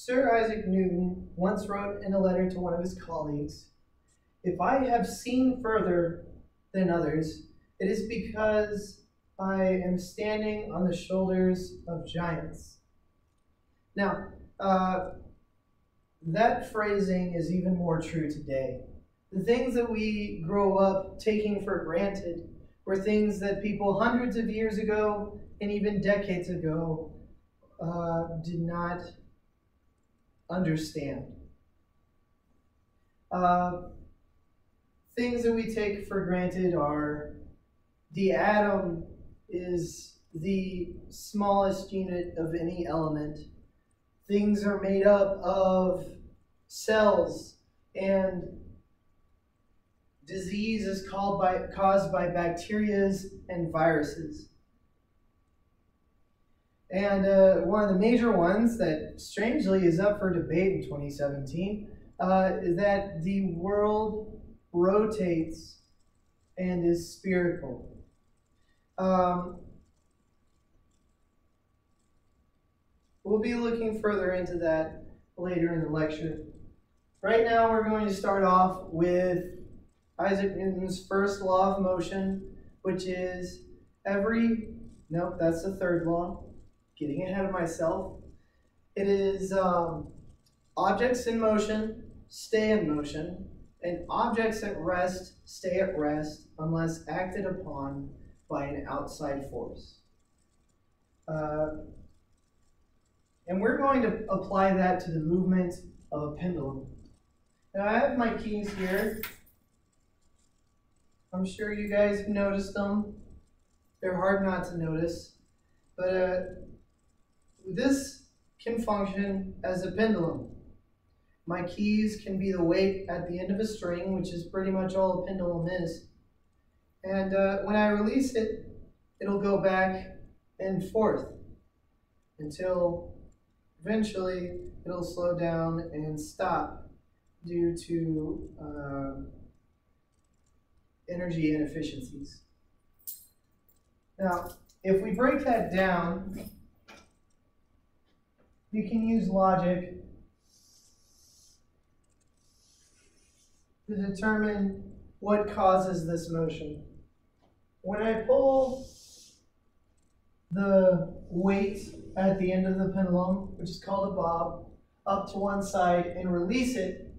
Sir Isaac Newton once wrote in a letter to one of his colleagues, "If I have seen further than others, it is because I am standing on the shoulders of giants." Now, that phrasing is even more true today. The things that we grow up taking for granted were things that people hundreds of years ago and even decades ago did not understand. Things that we take for granted are the atom is the smallest unit of any element. Things are made up of cells, and disease is caused by bacteria and viruses. And one of the major ones that strangely is up for debate in 2017 is that the world rotates and is spherical. We'll be looking further into that later in the lecture. Right now we're going to start off with Isaac Newton's first law of motion, which is that's the third law. Getting ahead of myself. It is objects in motion stay in motion, and objects at rest stay at rest unless acted upon by an outside force. And we're going to apply that to the movement of a pendulum. Now I have my keys here. I'm sure you guys have noticed them. They're hard not to notice. But this can function as a pendulum. My keys can be the weight at the end of a string, which is pretty much all a pendulum is. And when I release it, it'll go back and forth until eventually it'll slow down and stop due to energy inefficiencies. Now, if we break that down, you can use logic to determine what causes this motion. When I pull the weight at the end of the pendulum, which is called a bob, up to one side and release it,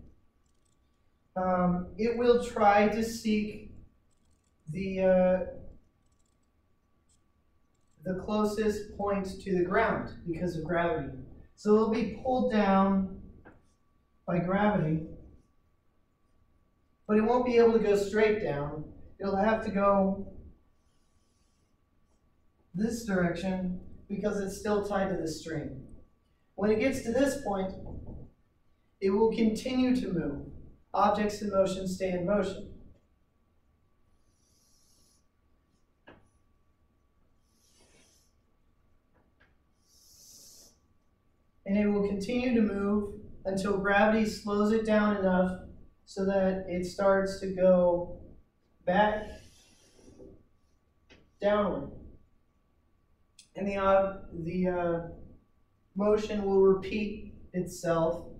it will try to seek the closest point to the ground because of gravity. So it'll be pulled down by gravity, but it won't be able to go straight down. It'll have to go this direction because it's still tied to the string. When it gets to this point, it will continue to move. Objects in motion stay in motion. And it will continue to move until gravity slows it down enough so that it starts to go back downward. And the motion will repeat itself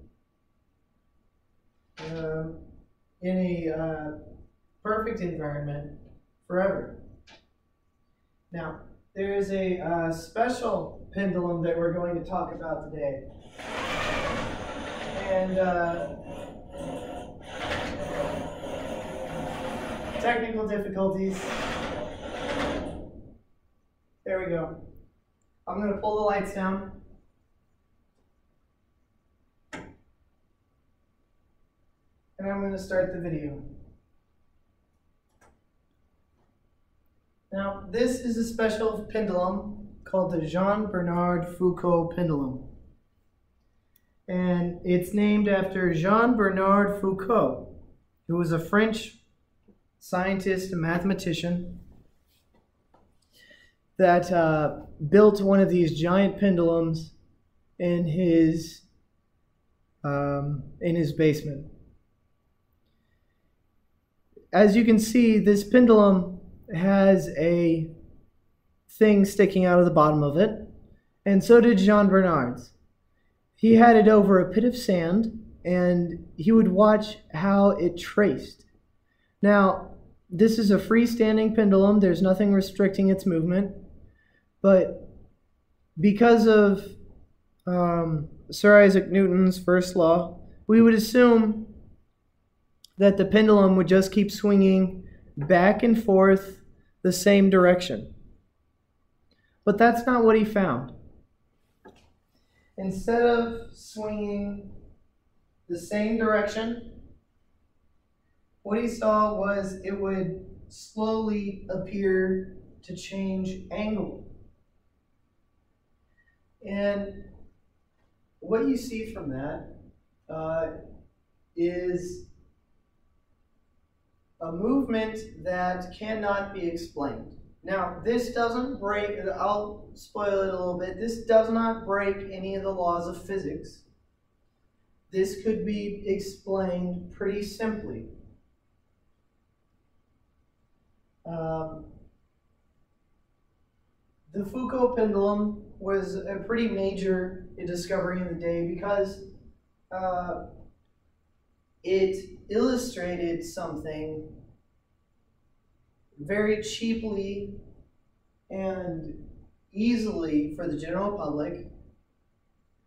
in a perfect environment forever. Now, there is a special pendulum that we're going to talk about today. And technical difficulties. There we go. I'm going to pull the lights down. And I'm going to start the video. Now, this is a special pendulum called the Jean-Bernard Foucault pendulum. And it's named after Jean-Bernard Foucault, who was a French scientist and mathematician that built one of these giant pendulums in his basement. As you can see, this pendulum has a thing sticking out of the bottom of it, and so did Jean Bernard's. he had it over a pit of sand, and he would watch how it traced. Now, this is a freestanding pendulum. There's nothing restricting its movement. But because of Sir Isaac Newton's first law, we would assume that the pendulum would just keep swinging back and forth the same direction. But that's not what he found. Instead of swinging the same direction, what he saw was it would slowly appear to change angle. And what you see from that is a movement that cannot be explained. Now, this doesn't break, I'll spoil it a little bit, this does not break any of the laws of physics. This could be explained pretty simply. The Foucault pendulum was a pretty major discovery in the day because it illustrated something very cheaply and easily for the general public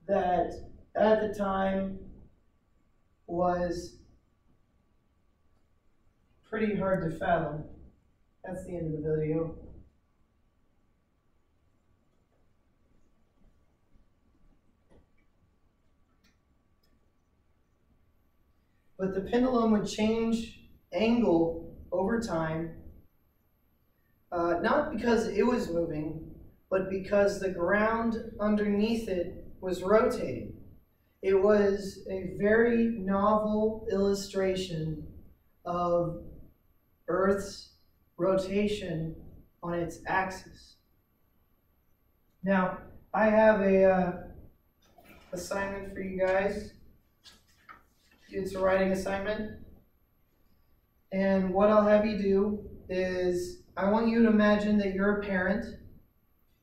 that at the time was pretty hard to fathom. That's the end of the video. But the pendulum would change angle over time, not because it was moving, but because the ground underneath it was rotating. It was a very novel illustration of Earth's rotation on its axis. Now, I have a assignment for you guys. It's a writing assignment. And what I'll have you do is I want you to imagine that you're a parent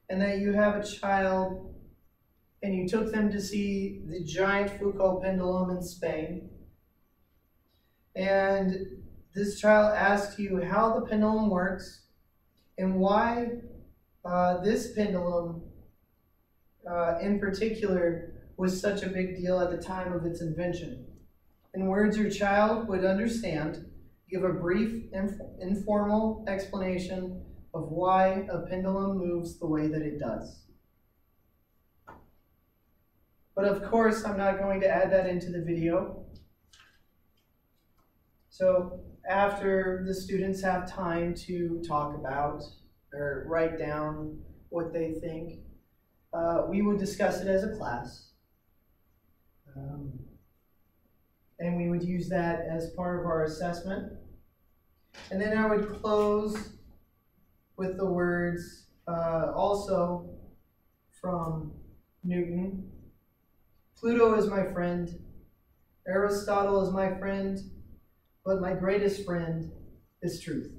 and that you have a child and you took them to see the giant Foucault pendulum in Spain. And this child asks you how the pendulum works and why this pendulum in particular was such a big deal at the time of its invention. In words your child would understand, give a brief, informal explanation of why a pendulum moves the way that it does. But of course, I'm not going to add that into the video. So after the students have time to talk about or write down what they think, we would discuss it as a class. And we would use that as part of our assessment. And then I would close with the words, also from Newton, Pluto is my friend, Aristotle is my friend, but my greatest friend is truth.